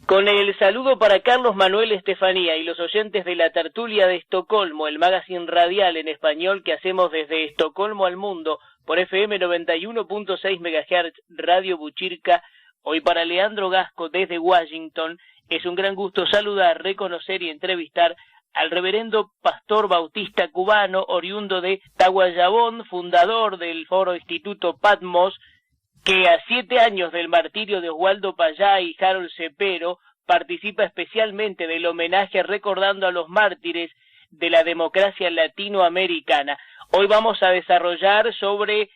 Con el saludo para Carlos Manuel Estefanía y los oyentes de la tertulia de Estocolmo, el magazine radial en español que hacemos desde Estocolmo al mundo por FM 91.6 MHz Radio Buchirca. Hoy para Leandro Gasco desde Washington es un gran gusto saludar, reconocer y entrevistar al reverendo pastor bautista cubano oriundo de Tahuayabón, fundador del Foro Instituto Patmos, que a 7 años del martirio de Oswaldo Payá y Harold Cepero participa especialmente del homenaje recordando a los mártires de la democracia latinoamericana. Hoy vamos a desarrollar sobre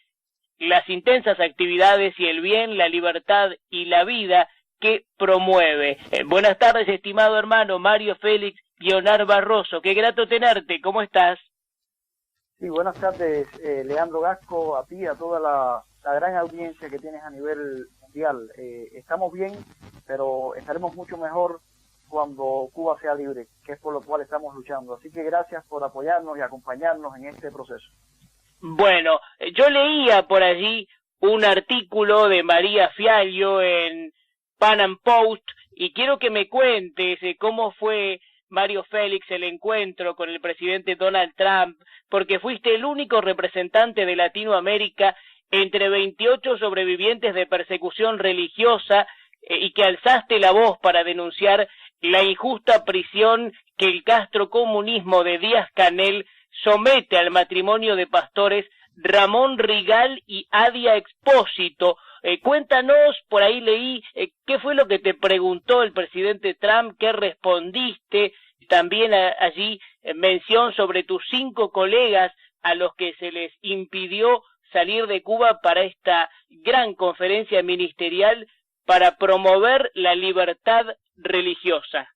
las intensas actividades y el bien, la libertad y la vida que promueve. Buenas tardes, estimado hermano Mario Félix Guionar Barroso. Qué grato tenerte. ¿Cómo estás? Sí, buenas tardes, Leandro Gasco, a ti, a toda la gran audiencia que tienes a nivel mundial. Estamos bien, pero estaremos mucho mejor cuando Cuba sea libre, que es por lo cual estamos luchando. Así que gracias por apoyarnos y acompañarnos en este proceso. Bueno, yo leía por allí un artículo de María Fiallo en Pan Am Post y quiero que me cuentes cómo fue, Mario Félix, el encuentro con el presidente Donald Trump, porque fuiste el único representante de Latinoamérica entre 28 sobrevivientes de persecución religiosa y que alzaste la voz para denunciar la injusta prisión que el castrocomunismo de Díaz-Canel somete al matrimonio de pastores Ramón Rigal y Adia Expósito. Cuéntanos, por ahí leí, ¿qué fue lo que te preguntó el presidente Trump? ¿Qué respondiste? También allí mención sobre tus 5 colegas a los que se les impidió salir de Cuba para esta gran conferencia ministerial para promover la libertad religiosa.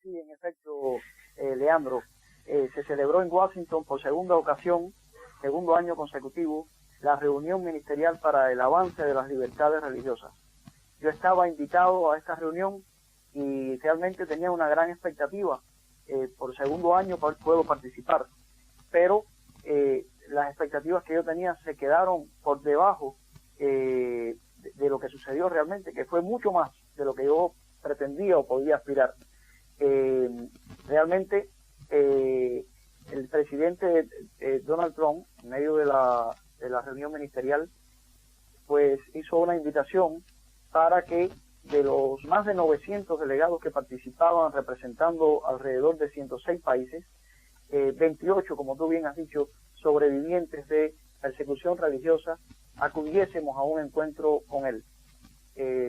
Sí, en efecto, Leandro, se celebró en Washington por segunda ocasión, segundo año consecutivo, la reunión ministerial para el avance de las libertades religiosas. Yo estaba invitado a esta reunión y realmente tenía una gran expectativa. Por segundo año puedo participar, pero las expectativas que yo tenía se quedaron por debajo de lo que sucedió realmente, que fue mucho más de lo que yo pretendía o podía aspirar. Realmente el presidente Donald Trump, en medio de la reunión ministerial, pues hizo una invitación para que de los más de 900 delegados que participaban representando alrededor de 106 países, 28, como tú bien has dicho, sobrevivientes de persecución religiosa, acudiésemos a un encuentro con él.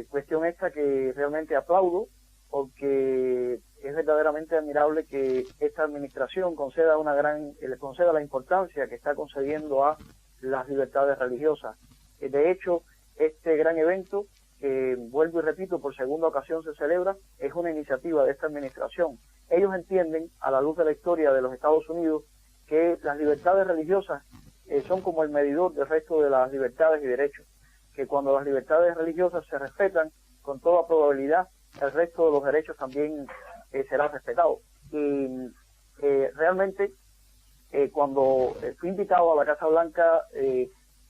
Cuestión esta que realmente aplaudo, porque es verdaderamente admirable que esta administración le conceda la importancia que está concediendo a las libertades religiosas. De hecho, este gran evento, que vuelvo y repito, por segunda ocasión se celebra, es una iniciativa de esta administración. Ellos entienden, a la luz de la historia de los Estados Unidos, que las libertades religiosas son como el medidor del resto de las libertades y derechos, que cuando las libertades religiosas se respetan, con toda probabilidad, el resto de los derechos también será respetado. Y realmente, cuando fui invitado a la Casa Blanca,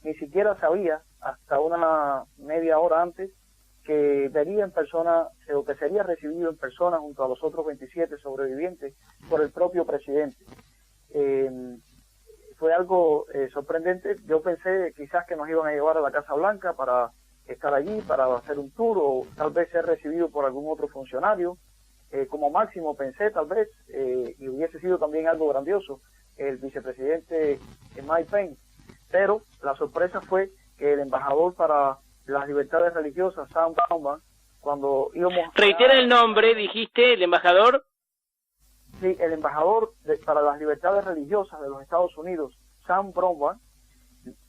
ni siquiera sabía, hasta una media hora antes, que vería en persona, o que sería recibido en persona junto a los otros 27 sobrevivientes por el propio presidente. Fue algo sorprendente. Yo pensé quizás que nos iban a llevar a la Casa Blanca para estar allí, para hacer un tour, o tal vez ser recibido por algún otro funcionario. Como máximo pensé tal vez, y hubiese sido también algo grandioso, el vicepresidente Mike Pence. Pero la sorpresa fue que el embajador para las libertades religiosas, Sam Brownback, cuando íbamos... Reitera el nombre, dijiste, el embajador. Sí, el embajador para las libertades religiosas de los Estados Unidos, Sam Brownback,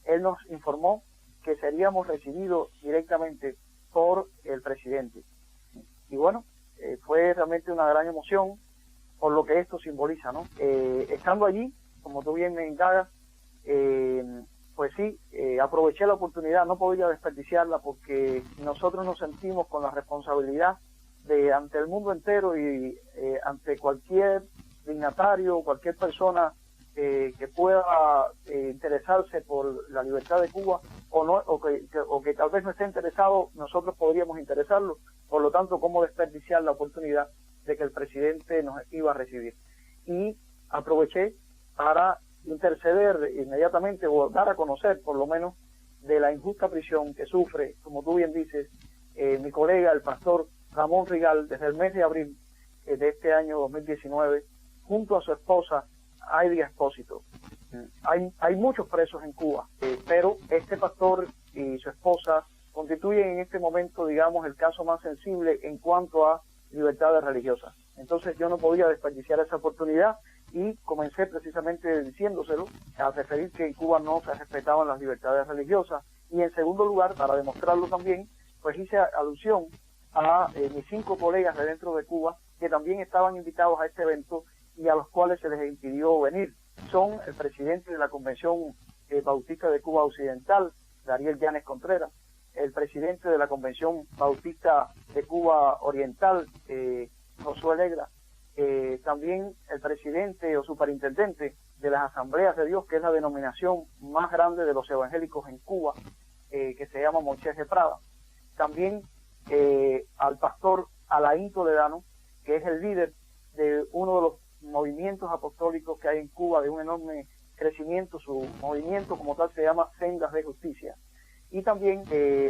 él nos informó que seríamos recibidos directamente por el presidente. Y bueno, fue realmente una gran emoción por lo que esto simboliza, ¿no? Estando allí, como tú bien me indagas, pues sí, aproveché la oportunidad, no podía desperdiciarla, porque nosotros nos sentimos con la responsabilidad de ante el mundo entero y ante cualquier dignatario, cualquier persona que pueda interesarse por la libertad de Cuba o que tal vez no esté interesado, nosotros podríamos interesarlo. Por lo tanto, ¿cómo desperdiciar la oportunidad de que el presidente nos iba a recibir? Y aproveché para interceder inmediatamente o dar a conocer, por lo menos, de la injusta prisión que sufre, como tú bien dices, mi colega, el pastor Ramón Rigal, desde el mes de abril de este año 2019, junto a su esposa, Heidi Expósito. Hay muchos presos en Cuba, pero este pastor y su esposa constituyen en este momento, digamos, el caso más sensible en cuanto a libertades religiosas. Entonces yo no podía desperdiciar esa oportunidad y comencé precisamente diciéndoselo, a referir que en Cuba no se respetaban las libertades religiosas. Y en segundo lugar, para demostrarlo también, pues hice alusión a mis 5 colegas de dentro de Cuba que también estaban invitados a este evento y a los cuales se les impidió venir. Son el presidente de la Convención Bautista de Cuba Occidental, Dariel Llanes Contreras, el presidente de la Convención Bautista de Cuba Oriental, Josué Legra, también el presidente o superintendente de las Asambleas de Dios, que es la denominación más grande de los evangélicos en Cuba, que se llama Moisés de Prada. También al pastor Alain Toledano, que es el líder de uno de los movimientos apostólicos que hay en Cuba, de un enorme crecimiento. Su movimiento como tal se llama Sendas de Justicia. Y también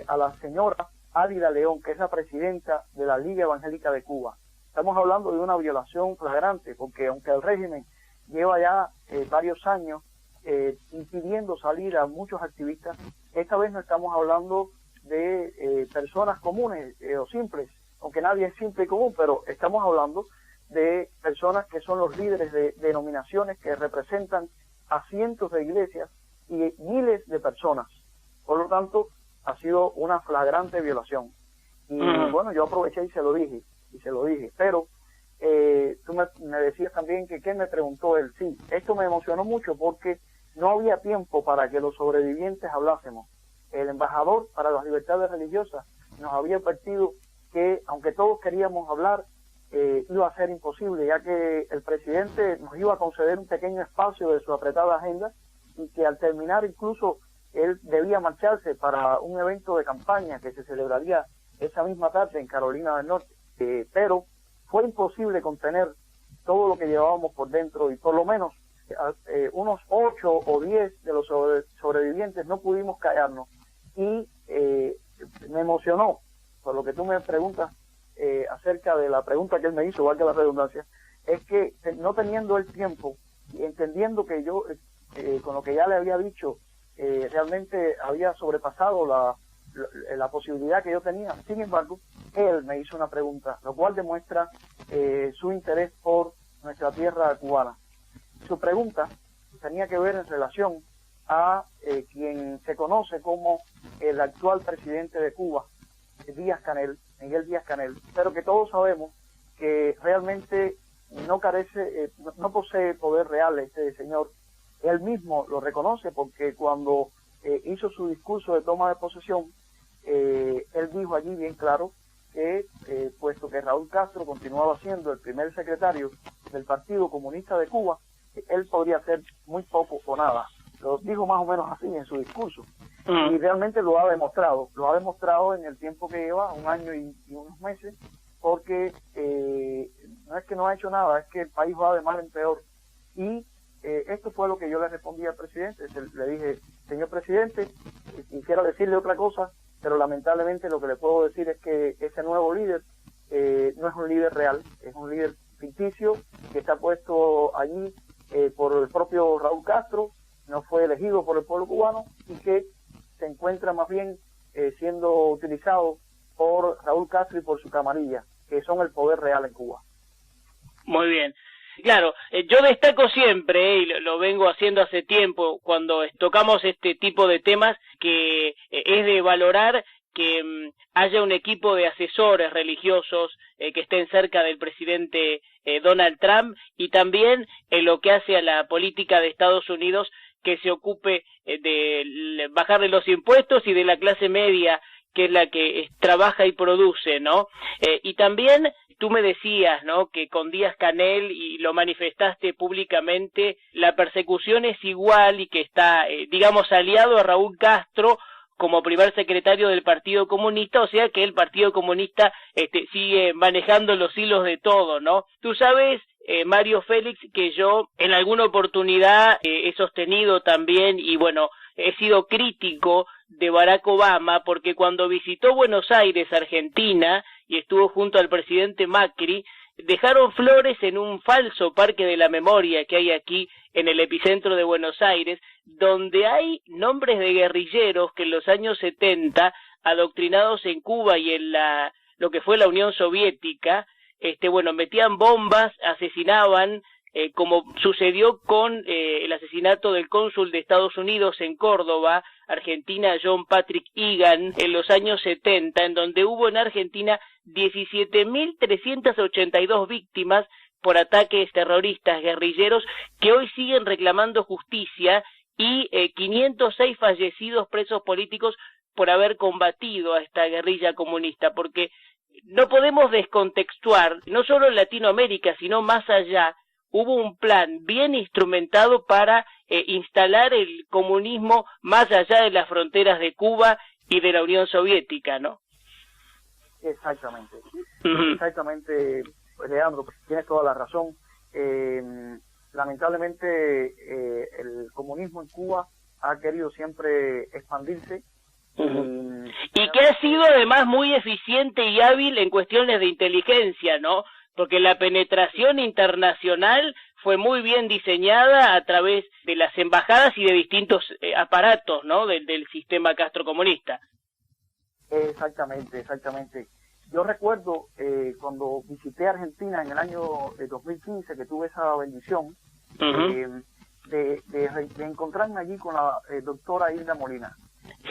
a la señora Ádila León, que es la presidenta de la Liga Evangélica de Cuba. Estamos hablando de una violación flagrante, porque aunque el régimen lleva ya varios años impidiendo salir a muchos activistas, esta vez no estamos hablando de personas comunes o simples, aunque nadie es simple y común, pero estamos hablando de personas que son los líderes de denominaciones que representan a cientos de iglesias y miles de personas. Por lo tanto, ha sido una flagrante violación. Y bueno, yo aproveché y se lo dije, pero tú me decías también que ¿qué me preguntó él? Sí, esto me emocionó mucho porque no había tiempo para que los sobrevivientes hablásemos. El embajador para las libertades religiosas nos había advertido que, aunque todos queríamos hablar, iba a ser imposible, ya que el presidente nos iba a conceder un pequeño espacio de su apretada agenda y que al terminar incluso él debía marcharse para un evento de campaña que se celebraría esa misma tarde en Carolina del Norte. Pero fue imposible contener todo lo que llevábamos por dentro y por lo menos unos 8 o 10 de los sobrevivientes no pudimos callarnos. Y me emocionó, por lo que tú me preguntas acerca de la pregunta que él me hizo, valga la redundancia, es que no teniendo el tiempo y entendiendo que yo con lo que ya le había dicho realmente había sobrepasado la posibilidad que yo tenía. Sin embargo, él me hizo una pregunta, lo cual demuestra su interés por nuestra tierra cubana. Su pregunta tenía que ver en relación a quien se conoce como el actual presidente de Cuba, Miguel Díaz-Canel, pero que todos sabemos que realmente no posee poder real este señor. Él mismo lo reconoce porque cuando hizo su discurso de toma de posesión, él dijo allí bien claro que puesto que Raúl Castro continuaba siendo el primer secretario del Partido Comunista de Cuba, él podría hacer muy poco o nada. Lo dijo más o menos así en su discurso. Y realmente lo ha demostrado en el tiempo que lleva, 1 año y unos meses, porque no es que no ha hecho nada, es que el país va de mal en peor. Y esto fue lo que yo le respondí al presidente. Le dije, señor presidente, quisiera decirle otra cosa, pero lamentablemente lo que le puedo decir es que ese nuevo líder no es un líder real, es un líder ficticio que está puesto allí por el propio Raúl Castro, no fue elegido por el pueblo cubano y que se encuentra más bien siendo utilizado por Raúl Castro y por su camarilla, que son el poder real en Cuba. Muy bien. Claro, yo destaco siempre, y lo vengo haciendo hace tiempo, cuando tocamos este tipo de temas, que es de valorar que haya un equipo de asesores religiosos que estén cerca del presidente Donald Trump, y también en lo que hace a la política de Estados Unidos, que se ocupe de bajarle los impuestos y de la clase media, que es la que trabaja y produce, ¿no? Y también tú me decías, ¿no?, que con Díaz-Canel, y lo manifestaste públicamente, la persecución es igual y que está, digamos, aliado a Raúl Castro como primer secretario del Partido Comunista, o sea que el Partido Comunista sigue manejando los hilos de todo, ¿no? Tú sabes, Mario Félix, que yo en alguna oportunidad he sostenido también, y bueno, he sido crítico de Barack Obama, porque cuando visitó Buenos Aires, Argentina, y estuvo junto al presidente Macri, dejaron flores en un falso parque de la memoria que hay aquí en el epicentro de Buenos Aires, donde hay nombres de guerrilleros que en los años 70, adoctrinados en Cuba y en lo que fue la Unión Soviética, metían bombas, asesinaban, como sucedió con el asesinato del cónsul de Estados Unidos en Córdoba, Argentina, John Patrick Egan, en los años 70, en donde hubo en Argentina 17.382 víctimas por ataques terroristas guerrilleros que hoy siguen reclamando justicia, y 506 fallecidos presos políticos por haber combatido a esta guerrilla comunista, porque no podemos descontextuar, no solo en Latinoamérica, sino más allá, hubo un plan bien instrumentado para instalar el comunismo más allá de las fronteras de Cuba y de la Unión Soviética, ¿no? Exactamente, exactamente, Leandro, tienes toda la razón. Lamentablemente el comunismo en Cuba ha querido siempre expandirse. Y que ha sido además muy eficiente y hábil en cuestiones de inteligencia, ¿no? Porque la penetración internacional fue muy bien diseñada a través de las embajadas y de distintos aparatos, ¿no? Del sistema castrocomunista. Exactamente, exactamente. Yo recuerdo cuando visité Argentina en el año 2015, que tuve esa bendición de encontrarme allí con la doctora Hilda Molina.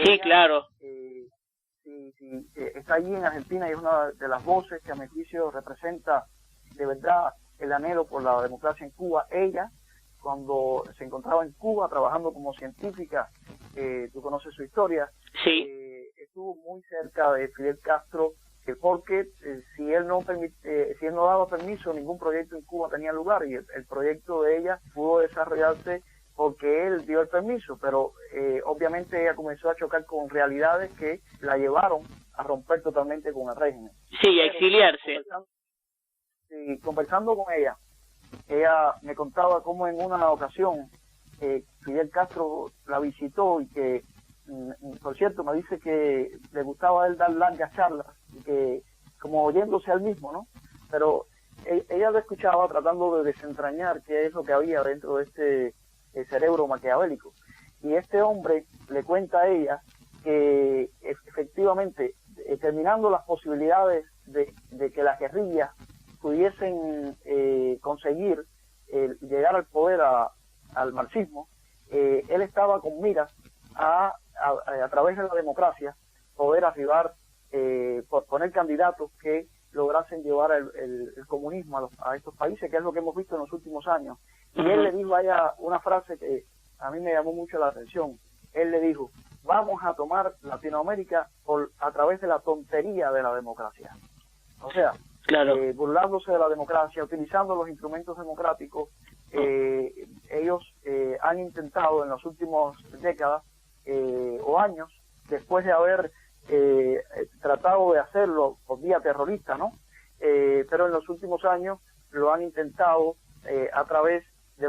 Sí, Ella, claro. Está allí en Argentina y es una de las voces que a mi juicio representa de verdad el anhelo por la democracia en Cuba. Ella, cuando se encontraba en Cuba trabajando como científica, tú conoces su historia, sí. Estuvo muy cerca de Fidel Castro, porque si él no daba permiso, ningún proyecto en Cuba tenía lugar, y el proyecto de ella pudo desarrollarse porque él dio el permiso, pero obviamente ella comenzó a chocar con realidades que la llevaron a romper totalmente con el régimen. Sí, a exiliarse. Conversando con ella me contaba cómo en una ocasión Fidel Castro la visitó y que, por cierto, me dice que le gustaba a él dar largas charlas, y que como oyéndose al mismo, ¿no? Pero ella lo escuchaba tratando de desentrañar qué es lo que había dentro de este cerebro maquiavélico. Y este hombre le cuenta a ella que efectivamente, terminando las posibilidades de que las guerrillas pudiesen conseguir llegar al poder al marxismo, él estaba con miras a través de la democracia poder arribar, por poner candidatos que lograsen llevar el comunismo a estos países, que es lo que hemos visto en los últimos años. Y él le dijo a ella una frase que a mí me llamó mucho la atención. Él le dijo: vamos a tomar Latinoamérica a través de la tontería de la democracia. O sea, claro. Burlándose de la democracia, utilizando los instrumentos democráticos. Ellos han intentado en las últimas décadas o años, después de haber tratado de hacerlo por vía terrorista, ¿no? Pero en los últimos años lo han intentado a través de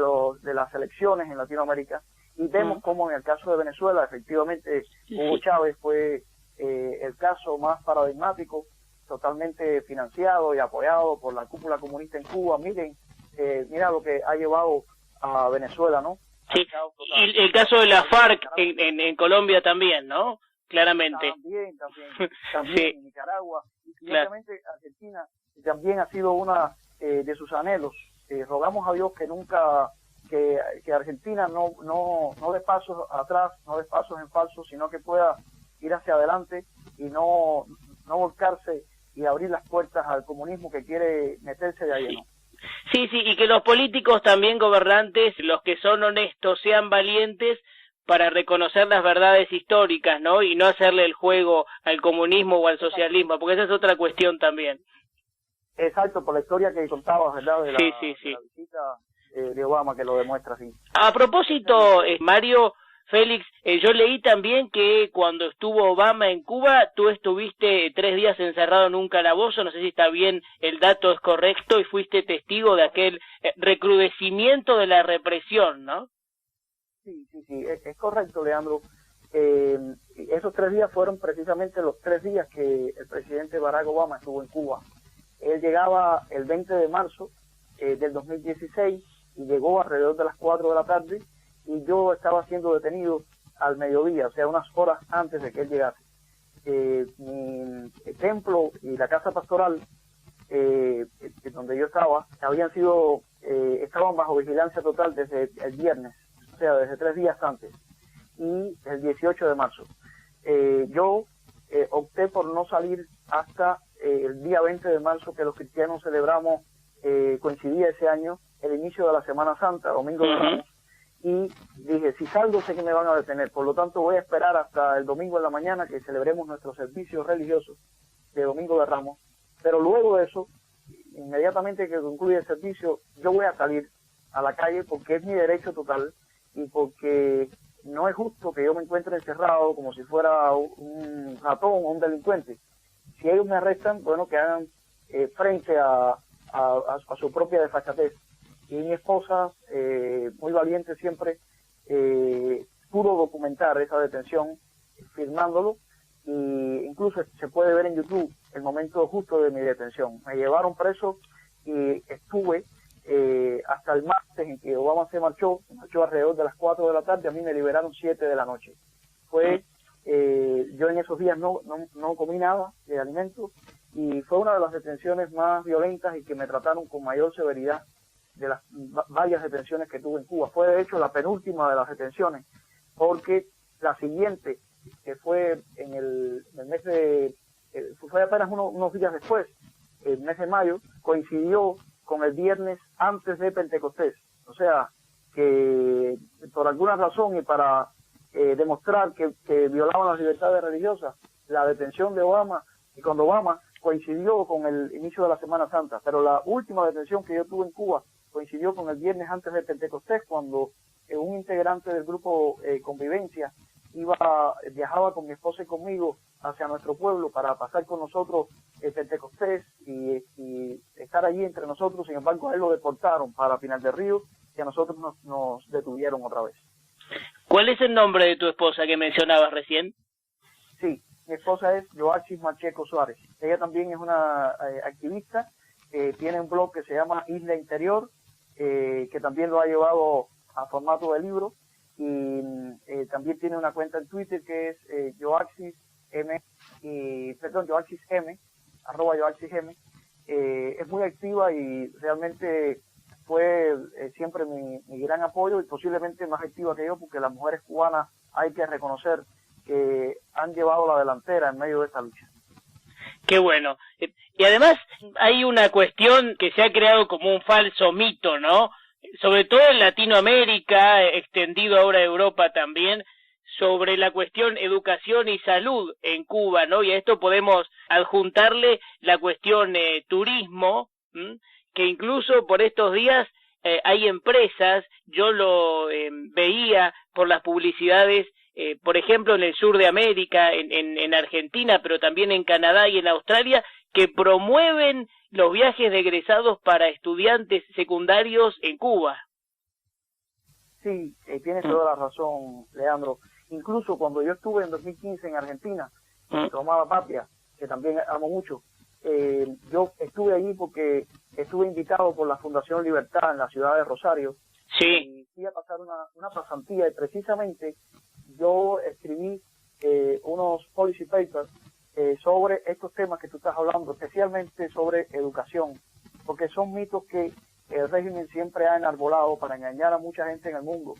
las elecciones en Latinoamérica, y vemos como en el caso de Venezuela, efectivamente, Hugo Chávez fue el caso más paradigmático, totalmente financiado y apoyado por la cúpula comunista en Cuba. Mira lo que ha llevado a Venezuela, ¿no? Sí, y el caso de la FARC en Colombia también, ¿no? Claramente. También sí. En Nicaragua. Y obviamente Argentina también ha sido una de sus anhelos. Rogamos a Dios que nunca, que Argentina no dé pasos atrás, no dé pasos en falso, sino que pueda ir hacia adelante y no volcarse y abrir las puertas al comunismo que quiere meterse de lleno. Sí, y que los políticos también, gobernantes, los que son honestos, sean valientes para reconocer las verdades históricas, ¿no? Y no hacerle el juego al comunismo o al socialismo, porque esa es otra cuestión también. Exacto, por la historia que contabas, ¿verdad? De la visita de Obama, que lo demuestra así. A propósito, Mario, Félix, yo leí también que cuando estuvo Obama en Cuba, tú estuviste 3 días encerrado en un calabozo, no sé si está bien, el dato es correcto, y fuiste testigo de aquel recrudecimiento de la represión, ¿no? Sí, es correcto, Leandro. Esos 3 días fueron precisamente los 3 días que el presidente Barack Obama estuvo en Cuba. Él llegaba el 20 de marzo del 2016 y llegó alrededor de las 4 de la tarde, y yo estaba siendo detenido al mediodía, o sea, unas horas antes de que él llegase. Mi templo y la casa pastoral donde yo estaba estaban bajo vigilancia total desde el viernes, o sea, desde 3 días antes, y el 18 de marzo. Yo opté por no salir hasta el día 20 de marzo, que los cristianos celebramos, coincidía ese año, el inicio de la Semana Santa, Domingo de Ramos, y dije, si salgo sé que me van a detener, por lo tanto voy a esperar hasta el domingo en la mañana que celebremos nuestros servicios religiosos de Domingo de Ramos, pero luego de eso, inmediatamente que concluya el servicio, yo voy a salir a la calle porque es mi derecho total y porque no es justo que yo me encuentre encerrado como si fuera un ratón o un delincuente. Si ellos me arrestan, bueno, que hagan frente a su propia desfachatez. Y mi esposa, muy valiente siempre, pudo documentar esa detención firmándolo, y incluso se puede ver en YouTube el momento justo de mi detención. Me llevaron preso y estuve hasta el martes en que Obama se marchó alrededor de las 4 de la tarde, a mí me liberaron 7 de la noche. Yo en esos días no comí nada de alimento, y fue una de las detenciones más violentas y que me trataron con mayor severidad de las varias detenciones que tuve en Cuba. Fue de hecho la penúltima de las detenciones, porque la siguiente, que fue en el mes de, fue apenas unos días después, el mes de mayo, coincidió con el viernes antes de Pentecostés. O sea, que por alguna razón y para demostrar que violaban las libertades religiosas, la detención de Obama, y cuando Obama coincidió con el inicio de la Semana Santa, pero la última detención que yo tuve en Cuba coincidió con el viernes antes de Pentecostés, cuando un integrante del grupo Convivencia viajaba con mi esposa y conmigo hacia nuestro pueblo para pasar con nosotros el Pentecostés y estar allí entre nosotros. Sin embargo, a él lo deportaron para Pinar del Río, y a nosotros nos detuvieron otra vez. ¿Cuál es el nombre de tu esposa que mencionabas recién? Sí, mi esposa es Joachis Macheco Suárez. Ella también es una activista, tiene un blog que se llama Isla Interior, que también lo ha llevado a formato de libro, y también tiene una cuenta en Twitter que es Joachis M, @JoachsM. Es muy activa y realmente fue siempre mi gran apoyo, y posiblemente más activa que yo, porque las mujeres cubanas hay que reconocer que han llevado la delantera en medio de esta lucha. Qué bueno. Y además hay una cuestión que se ha creado como un falso mito, ¿no? Sobre todo en Latinoamérica, extendido ahora a Europa también, sobre la cuestión educación y salud en Cuba, ¿no? Y a esto podemos adjuntarle la cuestión turismo, que incluso por estos días hay empresas, yo lo veía por las publicidades, por ejemplo en el sur de América, en Argentina, pero también en Canadá y en Australia, que promueven los viajes de egresados para estudiantes secundarios en Cuba. Sí, tienes toda la razón, Leandro. Incluso cuando yo estuve en 2015 en Argentina, en Tomada Patria, que también amo mucho, yo estuve allí porque estuve invitado por la Fundación Libertad en la ciudad de Rosario. Sí. Y fui a pasar una pasantía, y precisamente yo escribí unos policy papers sobre estos temas que tú estás hablando, especialmente sobre educación, porque son mitos que el régimen siempre ha enarbolado para engañar a mucha gente en el mundo.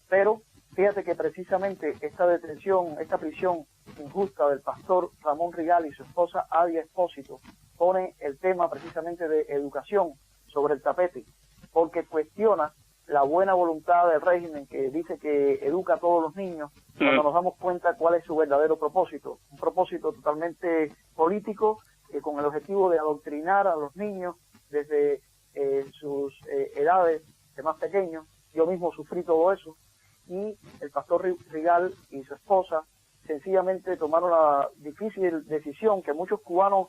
Pero fíjate que precisamente esta detención, esta prisión injusta del pastor Ramón Rigal y su esposa Adia Espósito pone el tema precisamente de educación sobre el tapete, porque cuestiona la buena voluntad del régimen, que dice que educa a todos los niños, cuando nos damos cuenta cuál es su verdadero propósito, un propósito totalmente político, con el objetivo de adoctrinar a los niños desde sus edades de más pequeños. Yo mismo sufrí todo eso, y el pastor Rigal y su esposa sencillamente tomaron la difícil decisión que muchos cubanos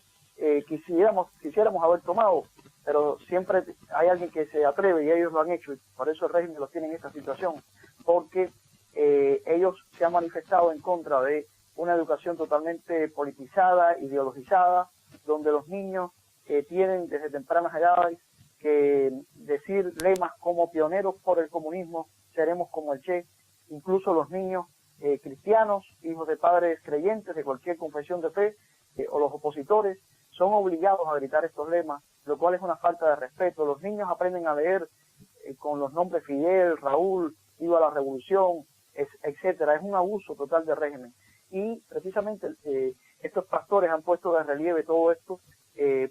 quisiéramos haber tomado, pero siempre hay alguien que se atreve y ellos lo han hecho, y por eso el régimen los tiene en esta situación, porque ellos se han manifestado en contra de una educación totalmente politizada, ideologizada, donde los niños tienen desde tempranas edades que decir lemas como pioneros por el comunismo, seremos como el Che. Incluso los niños cristianos, hijos de padres creyentes de cualquier confesión de fe, o los opositores, son obligados a gritar estos lemas, lo cual es una falta de respeto. Los niños aprenden a leer con los nombres Fidel, Raúl, Viva la Revolución, etcétera. Es un abuso total del régimen. Y precisamente estos pastores han puesto de relieve todo esto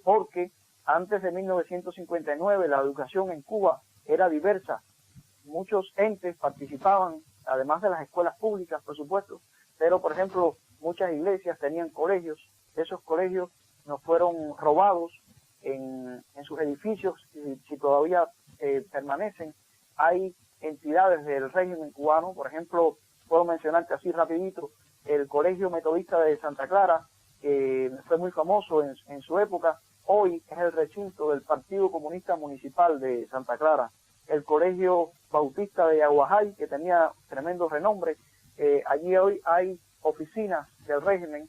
porque antes de 1959 la educación en Cuba era diversa. Muchos entes participaban, además de las escuelas públicas, por supuesto, pero, por ejemplo, muchas iglesias tenían colegios. Esos colegios nos fueron robados en sus edificios, si todavía permanecen. Hay entidades del régimen cubano, por ejemplo, puedo mencionarte así rapidito, el Colegio Metodista de Santa Clara, que fue muy famoso en su época, hoy es el recinto del Partido Comunista Municipal de Santa Clara. El Colegio Bautista de Aguajay, que tenía tremendo renombre, allí hoy hay oficinas del régimen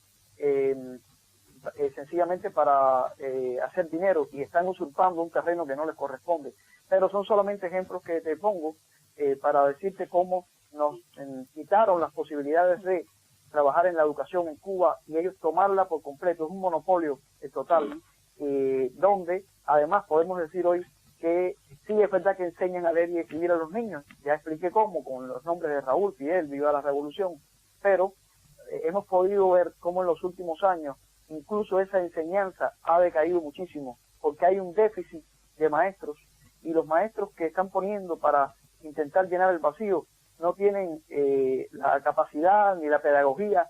sencillamente para hacer dinero, y están usurpando un terreno que no les corresponde. Pero son solamente ejemplos que te pongo para decirte cómo nos quitaron las posibilidades de trabajar en la educación en Cuba y ellos tomarla por completo. Es un monopolio total, donde además podemos decir hoy que sí es verdad que enseñan a leer y escribir a los niños. Ya expliqué cómo, con los nombres de Raúl, Fidel, Viva la Revolución, pero hemos podido ver cómo en los últimos años incluso esa enseñanza ha decaído muchísimo, porque hay un déficit de maestros, y los maestros que están poniendo para intentar llenar el vacío no tienen la capacidad ni la pedagogía.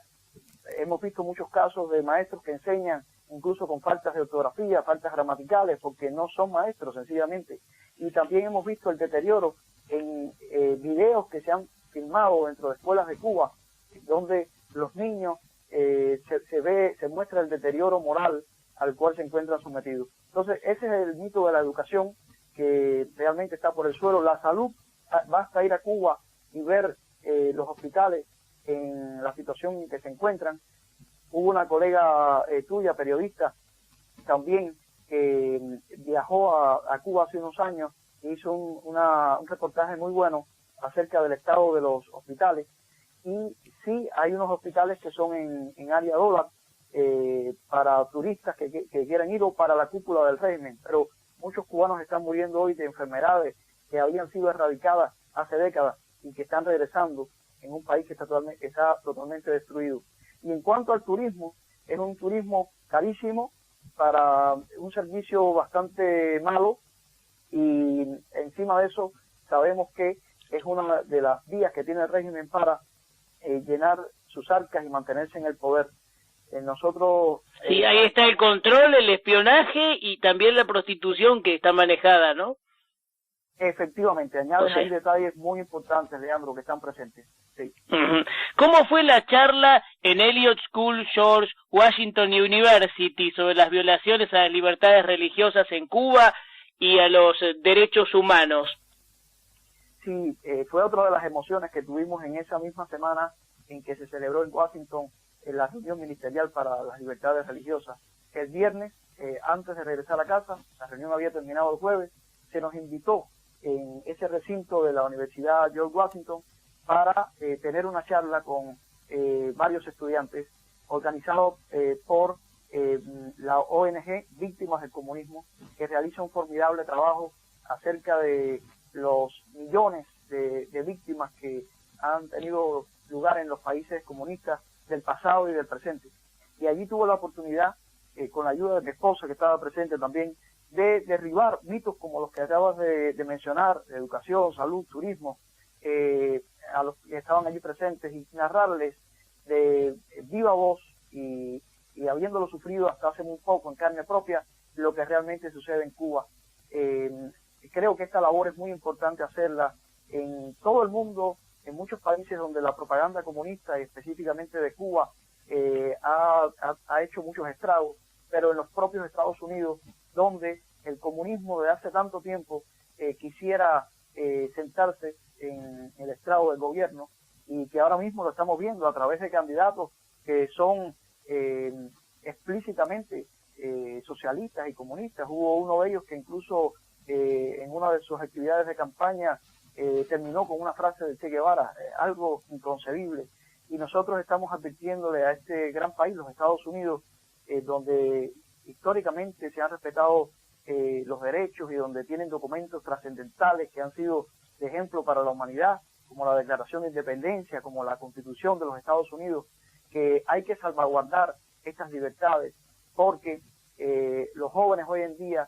Hemos visto muchos casos de maestros que enseñan incluso con faltas de ortografía, faltas gramaticales, porque no son maestros sencillamente. Y también hemos visto el deterioro en videos que se han filmado dentro de escuelas de Cuba, donde los niños se muestra el deterioro moral al cual se encuentran sometidos. Entonces, ese es el mito de la educación que realmente está por el suelo. La salud, basta ir a Cuba y ver los hospitales en la situación en que se encuentran. Hubo una colega tuya, periodista, también que viajó a Cuba hace unos años e hizo un reportaje muy bueno acerca del estado de los hospitales. Y sí, hay unos hospitales que son en área dólar para turistas que quieran ir, o para la cúpula del régimen, pero muchos cubanos están muriendo hoy de enfermedades que habían sido erradicadas hace décadas y que están regresando en un país que está totalmente destruido. Y en cuanto al turismo, es un turismo carísimo para un servicio bastante malo, y encima de eso sabemos que es una de las vías que tiene el régimen para llenar sus arcas y mantenerse en el poder. Nosotros... Sí, ahí está el control, el espionaje y también la prostitución que está manejada, ¿no? Efectivamente, añades ahí detalles muy importantes, Leandro, que están presentes. Sí. ¿Cómo fue la charla en Elliott School, George Washington University sobre las violaciones a las libertades religiosas en Cuba y a los derechos humanos? Sí, fue otra de las emociones que tuvimos en esa misma semana en que se celebró en Washington la reunión ministerial para las libertades religiosas. El viernes, antes de regresar a casa, la reunión había terminado el jueves, se nos invitó en ese recinto de la Universidad George Washington para tener una charla con varios estudiantes, organizado por la ONG Víctimas del Comunismo, que realiza un formidable trabajo acerca de los millones de víctimas que han tenido lugar en los países comunistas del pasado y del presente. Y allí tuvo la oportunidad, con la ayuda de mi esposa, que estaba presente también, de derribar mitos como los que acabas de mencionar, de educación, salud, turismo, a los que estaban allí presentes, y narrarles de viva voz y habiéndolo sufrido hasta hace muy poco en carne propia, lo que realmente sucede en Cuba. Creo que esta labor es muy importante hacerla en todo el mundo, en muchos países donde la propaganda comunista, y específicamente de Cuba, ha hecho muchos estragos, pero en los propios Estados Unidos, donde el comunismo de hace tanto tiempo quisiera sentarse en el estrado del gobierno, y que ahora mismo lo estamos viendo a través de candidatos que son explícitamente socialistas y comunistas. Hubo uno de ellos que incluso en una de sus actividades de campaña terminó con una frase de Che Guevara, algo inconcebible. Y nosotros estamos advirtiéndole a este gran país, los Estados Unidos, donde históricamente se han respetado los derechos y donde tienen documentos trascendentales que han sido de ejemplo para la humanidad, como la Declaración de Independencia, como la Constitución de los Estados Unidos, que hay que salvaguardar estas libertades, porque los jóvenes hoy en día,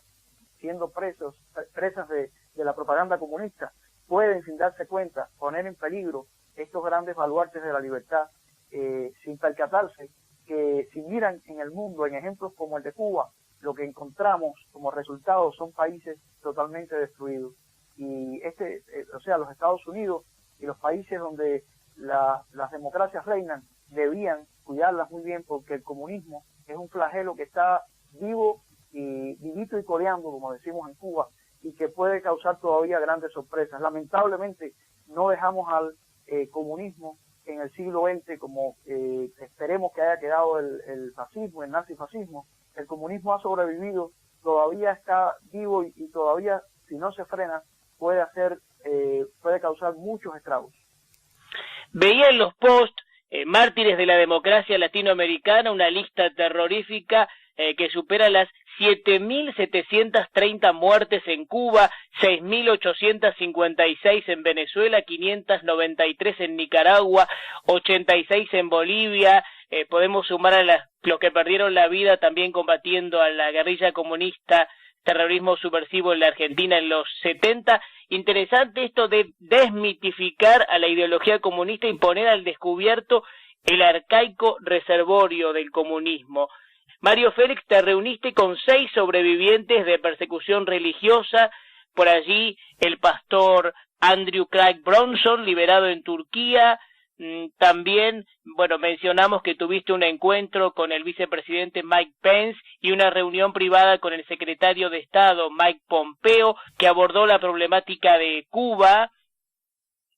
siendo presas de la propaganda comunista, pueden, sin darse cuenta, poner en peligro estos grandes baluartes de la libertad, sin percatarse que si miran en el mundo en ejemplos como el de Cuba, lo que encontramos como resultado son países totalmente destruidos. Y los Estados Unidos y los países donde las democracias reinan debían cuidarlas muy bien, porque el comunismo es un flagelo que está vivo y vivito y coleando, como decimos en Cuba, y que puede causar todavía grandes sorpresas. Lamentablemente no dejamos al comunismo en el siglo XX como esperemos que haya quedado el fascismo, el nazifascismo. El comunismo ha sobrevivido, todavía está vivo y todavía, si no se frena, puede causar muchos estragos. Veía en los posts Mártires de la Democracia Latinoamericana una lista terrorífica que supera las 7.730 muertes en Cuba, 6.856 en Venezuela, 593 en Nicaragua, 86 en Bolivia. Podemos sumar a los que perdieron la vida también combatiendo a la guerrilla comunista, terrorismo subversivo en la Argentina en los 70. Interesante esto de desmitificar a la ideología comunista y poner al descubierto el arcaico reservorio del comunismo. Mario Félix, te reuniste con 6 sobrevivientes de persecución religiosa, por allí el pastor Andrew Craig Bronson, liberado en Turquía. También, mencionamos que tuviste un encuentro con el vicepresidente Mike Pence y una reunión privada con el secretario de Estado Mike Pompeo, que abordó la problemática de Cuba.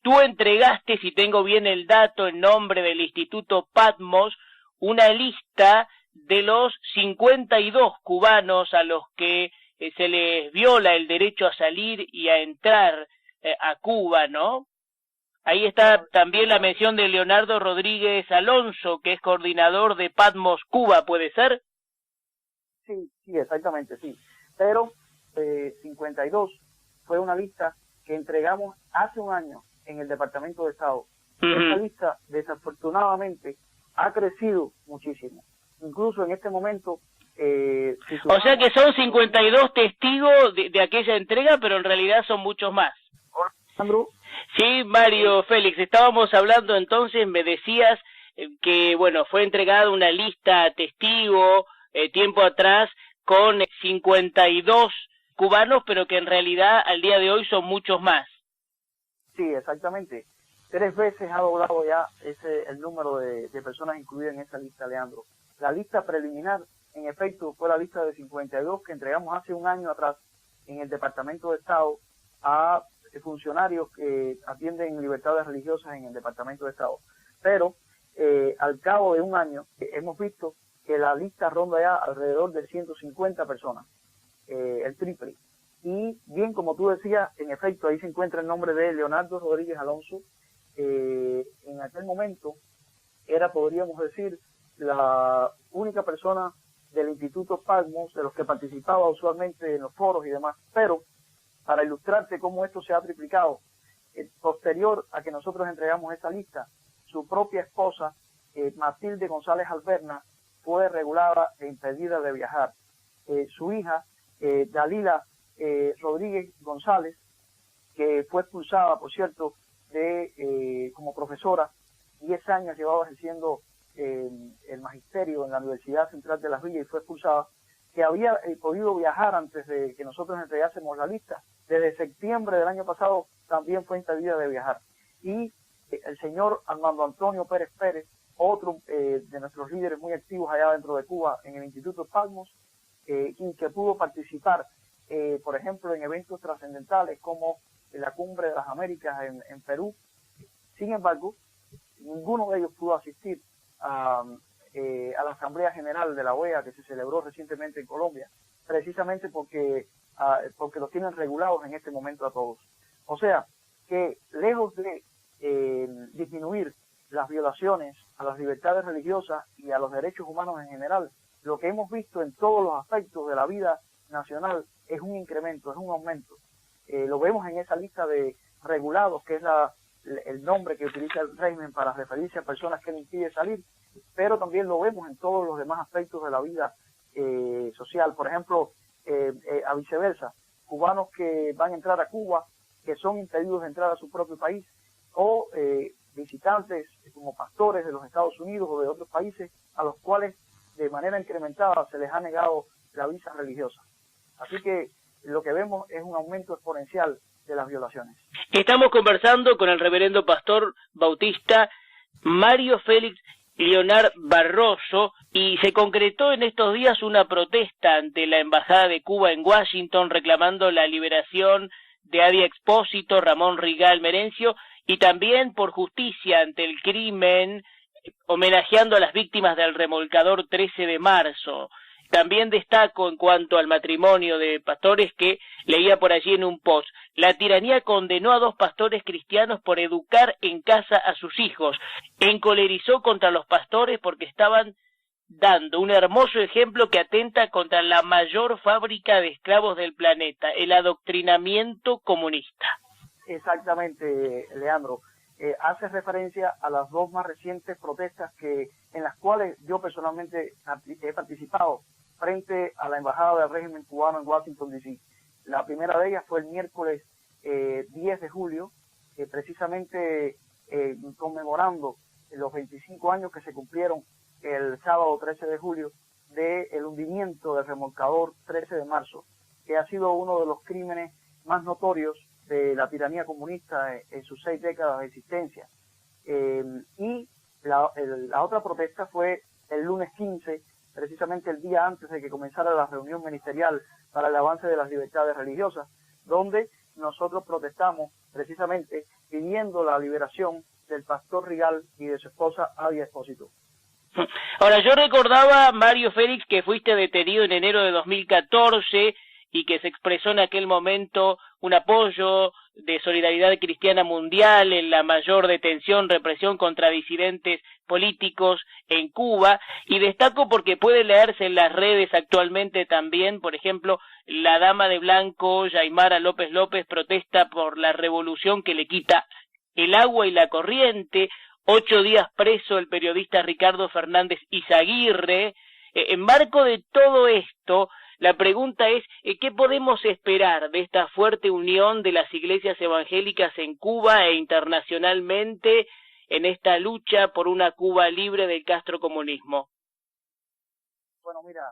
Tú entregaste, si tengo bien el dato, en nombre del Instituto Patmos, una lista de los 52 cubanos a los que se les viola el derecho a salir y a entrar a Cuba, ¿no? Ahí está también la mención de Leonardo Rodríguez Alonso, que es coordinador de Patmos Cuba, ¿puede ser? Sí, exactamente, sí. Pero 52 fue una lista que entregamos hace un año en el Departamento de Estado. Esta lista, desafortunadamente, ha crecido muchísimo. Incluso en este momento... o sea que son 52 testigos de aquella entrega, pero en realidad son muchos más. Hola, Andrew. Sí, Mario Félix, estábamos hablando entonces, me decías que, fue entregada una lista a testigo tiempo atrás con 52 cubanos, pero que en realidad al día de hoy son muchos más. Sí, exactamente. 3 veces ha doblado ya el número de personas incluidas en esa lista, Leandro. La lista preliminar, en efecto, fue la lista de 52 que entregamos hace un año atrás en el Departamento de Estado a funcionarios que atienden libertades religiosas en el Departamento de Estado. Pero al cabo de un año hemos visto que la lista ronda ya alrededor de 150 personas, el triple. Y bien, como tú decías, en efecto, ahí se encuentra el nombre de Leonardo Rodríguez Alonso. En aquel momento era, podríamos decir, la única persona del Instituto Patmos, de los que participaba usualmente en los foros y demás. Pero, para ilustrarte cómo esto se ha triplicado, posterior a que nosotros entregamos esa lista, su propia esposa, Matilde González Alberna, fue regulada e impedida de viajar. Su hija, Dalila Rodríguez González, que fue expulsada, por cierto, como profesora, 10 años llevaba ejerciendo el magisterio en la Universidad Central de Las Villas y fue expulsada, que había podido viajar antes de que nosotros entregásemos la lista. Desde septiembre del año pasado también fue impedida de viajar. Y el señor Armando Antonio Pérez Pérez, otro de nuestros líderes muy activos allá dentro de Cuba en el Instituto Palmos, y que pudo participar, por ejemplo, en eventos trascendentales como la Cumbre de las Américas en Perú. Sin embargo, ninguno de ellos pudo asistir a la Asamblea General de la OEA que se celebró recientemente en Colombia, precisamente porque los tienen regulados en este momento a todos. O sea, que lejos de disminuir las violaciones a las libertades religiosas y a los derechos humanos en general, lo que hemos visto en todos los aspectos de la vida nacional es un incremento, es un aumento. Lo vemos en esa lista de regulados, que es el nombre que utiliza el régimen para referirse a personas que le impide salir, pero también lo vemos en todos los demás aspectos de la vida social. Por ejemplo, a viceversa, cubanos que van a entrar a Cuba, que son impedidos de entrar a su propio país, o visitantes como pastores de los Estados Unidos o de otros países a los cuales de manera incrementada se les ha negado la visa religiosa. Así que lo que vemos es un aumento exponencial de las violaciones. Estamos conversando con el reverendo pastor bautista Mario Félix Leonard Barroso, y se concretó en estos días una protesta ante la Embajada de Cuba en Washington reclamando la liberación de Adi Expósito, Ramón Rigal Merencio, y también por justicia ante el crimen, homenajeando a las víctimas del remolcador 13 de marzo. También destaco en cuanto al matrimonio de pastores que leía por allí en un post: la tiranía condenó a 2 pastores cristianos por educar en casa a sus hijos. Encolerizó contra los pastores porque estaban dando un hermoso ejemplo que atenta contra la mayor fábrica de esclavos del planeta, el adoctrinamiento comunista. Exactamente, Leandro. Hace referencia a las 2 más recientes protestas en las cuales yo personalmente he participado frente a la Embajada del régimen cubano en Washington, D.C. La primera de ellas fue el miércoles 10 de julio, precisamente conmemorando los 25 años que se cumplieron el sábado 13 de julio del hundimiento del remolcador 13 de marzo, que ha sido uno de los crímenes más notorios de la tiranía comunista en sus 6 décadas de existencia. Y la otra protesta fue el lunes 15, precisamente el día antes de que comenzara la reunión ministerial para el avance de las libertades religiosas, donde nosotros protestamos precisamente pidiendo la liberación del pastor Rigal y de su esposa Adi Expósito. Ahora, yo recordaba, Mario Félix, que fuiste detenido en enero de 2014 y que se expresó en aquel momento un apoyo de Solidaridad Cristiana Mundial en la mayor detención, represión contra disidentes políticos en Cuba, y destaco porque puede leerse en las redes actualmente también, por ejemplo, la dama de blanco, Yaimara López López, protesta por la revolución que le quita el agua y la corriente. 8 días preso el periodista Ricardo Fernández Izaguirre. En marco de todo esto, la pregunta es, ¿qué podemos esperar de esta fuerte unión de las iglesias evangélicas en Cuba e internacionalmente en esta lucha por una Cuba libre del castrocomunismo? Bueno, mira,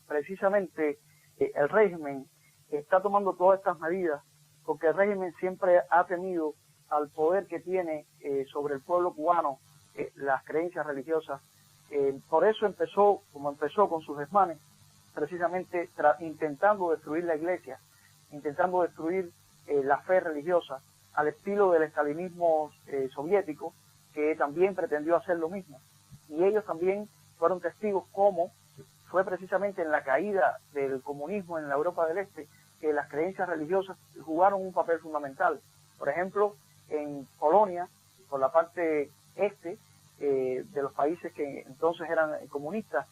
precisamente el régimen está tomando todas estas medidas porque el régimen siempre ha temido al poder que tiene sobre el pueblo cubano, las creencias religiosas. Por eso empezó con sus desmanes, precisamente intentando destruir la iglesia, intentando destruir la fe religiosa, al estilo del estalinismo soviético, que también pretendió hacer lo mismo. Y ellos también fueron testigos cómo fue precisamente en la caída del comunismo en la Europa del Este que las creencias religiosas jugaron un papel fundamental. Por ejemplo, en Polonia, por la parte este de los países que entonces eran comunistas,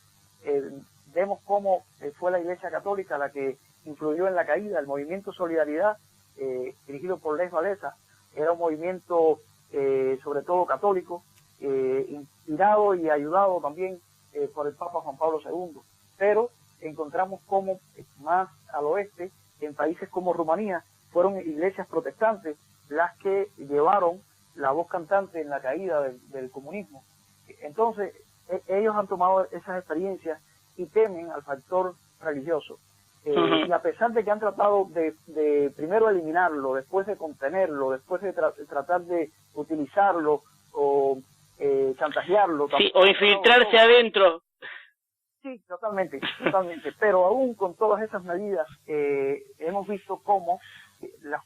vemos cómo fue la Iglesia Católica la que influyó en la caída. El movimiento Solidaridad, dirigido por Lech Walesa, era un movimiento sobre todo católico, inspirado y ayudado también por el Papa Juan Pablo II. Pero encontramos cómo más al oeste, en países como Rumanía, fueron iglesias protestantes las que llevaron la voz cantante en la caída del comunismo. Entonces, ellos han tomado esas experiencias y temen al factor religioso. Y a pesar de que han tratado de primero eliminarlo, después de contenerlo, después de tratar de utilizarlo o chantajearlo. Sí, o infiltrarse adentro. Sí, totalmente. Pero aún con todas esas medidas, hemos visto cómo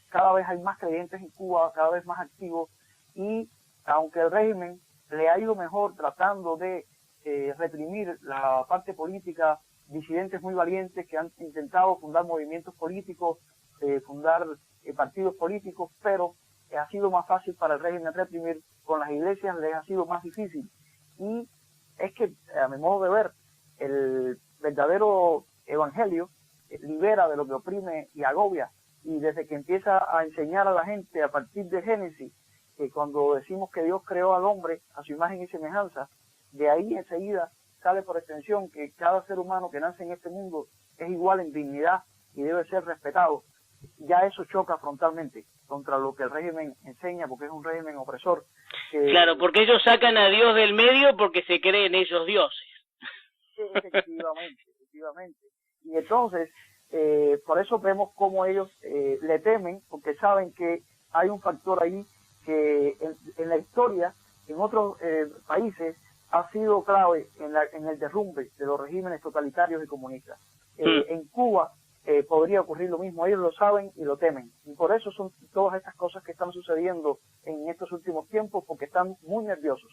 cada vez hay más creyentes en Cuba, cada vez más activos, y aunque el régimen le ha ido mejor tratando de reprimir la parte política, disidentes muy valientes que han intentado fundar movimientos políticos, fundar partidos políticos, pero ha sido más fácil para el régimen reprimir. Con las iglesias les ha sido más difícil. Y es que, a mi modo de ver, el verdadero evangelio libera de lo que oprime y agobia. Y desde que empieza a enseñar a la gente a partir de Génesis, que cuando decimos que Dios creó al hombre a su imagen y semejanza, de ahí enseguida sale por extensión que cada ser humano que nace en este mundo es igual en dignidad y debe ser respetado. Ya eso choca frontalmente contra lo que el régimen enseña, porque es un régimen opresor. Claro, porque ellos sacan a Dios del medio porque se creen ellos dioses. Efectivamente. Y entonces, por eso vemos cómo ellos le temen, porque saben que hay un factor ahí que en la historia, en otros países, ha sido clave en el derrumbe de los regímenes totalitarios y comunistas. En Cuba podría ocurrir lo mismo, ellos lo saben y lo temen. Y por eso son todas estas cosas que están sucediendo en estos últimos tiempos, porque están muy nerviosos.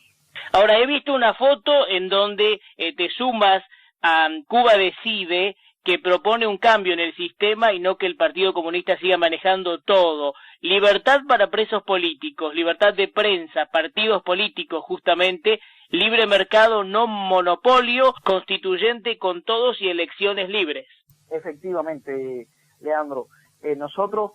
Ahora, he visto una foto en donde te sumas a Cuba Decide, que propone un cambio en el sistema y no que el Partido Comunista siga manejando todo. Libertad para presos políticos, libertad de prensa, partidos políticos justamente, libre mercado, no monopolio, constituyente con todos y elecciones libres. Efectivamente, Leandro. Nosotros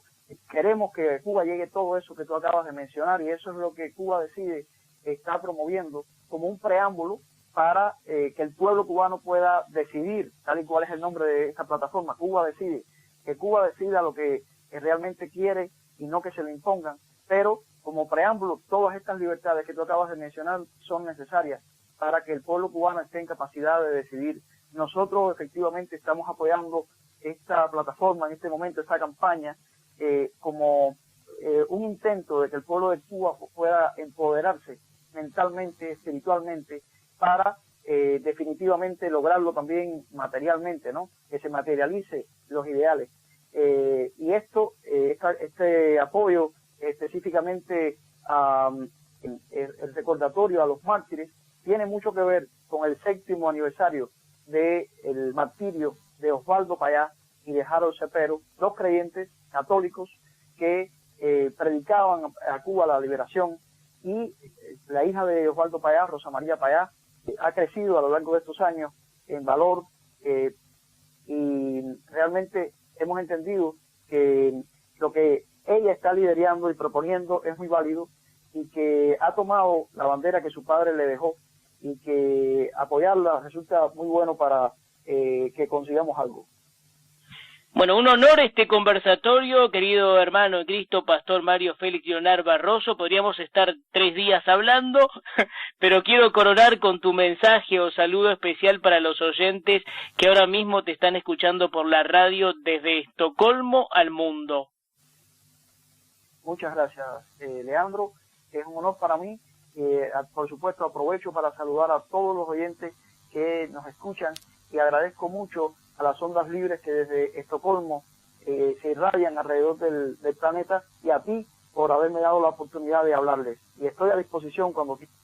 queremos que a Cuba llegue todo eso que tú acabas de mencionar, y eso es lo que Cuba Decide está promoviendo como un preámbulo para que el pueblo cubano pueda decidir, tal y cual es el nombre de esta plataforma, Cuba Decide, que Cuba decida lo que realmente quiere y no que se lo impongan. Pero como preámbulo, todas estas libertades que tú acabas de mencionar son necesarias para que el pueblo cubano esté en capacidad de decidir. Nosotros efectivamente estamos apoyando esta plataforma en este momento, esta campaña, como un intento de que el pueblo de Cuba pueda empoderarse mentalmente, espiritualmente, para definitivamente lograrlo también materialmente, ¿no? Que se materialice los ideales. Y este apoyo específicamente el recordatorio a los mártires tiene mucho que ver con el 7º aniversario del martirio de Osvaldo Payá y de Harold Cepero, dos creyentes católicos que predicaban a Cuba la liberación, y la hija de Osvaldo Payá, Rosa María Payá, ha crecido a lo largo de estos años en valor, y realmente hemos entendido que lo que ella está liderando y proponiendo es muy válido, y que ha tomado la bandera que su padre le dejó, y que apoyarla resulta muy bueno para que consigamos algo. Bueno, un honor este conversatorio, querido hermano en Cristo, Pastor Mario Félix Leonard Barroso. Podríamos estar 3 días hablando, pero quiero coronar con tu mensaje o saludo especial para los oyentes que ahora mismo te están escuchando por la radio desde Estocolmo al mundo. Muchas gracias, Leandro. Es un honor para mí. Por supuesto, aprovecho para saludar a todos los oyentes que nos escuchan, y agradezco mucho a las ondas libres que desde Estocolmo se irradian alrededor del planeta, y a ti por haberme dado la oportunidad de hablarles. Y estoy a disposición cuando quieras.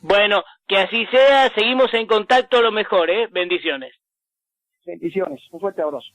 Bueno, que así sea. Seguimos en contacto, lo mejor, Bendiciones. Bendiciones. Un fuerte abrazo.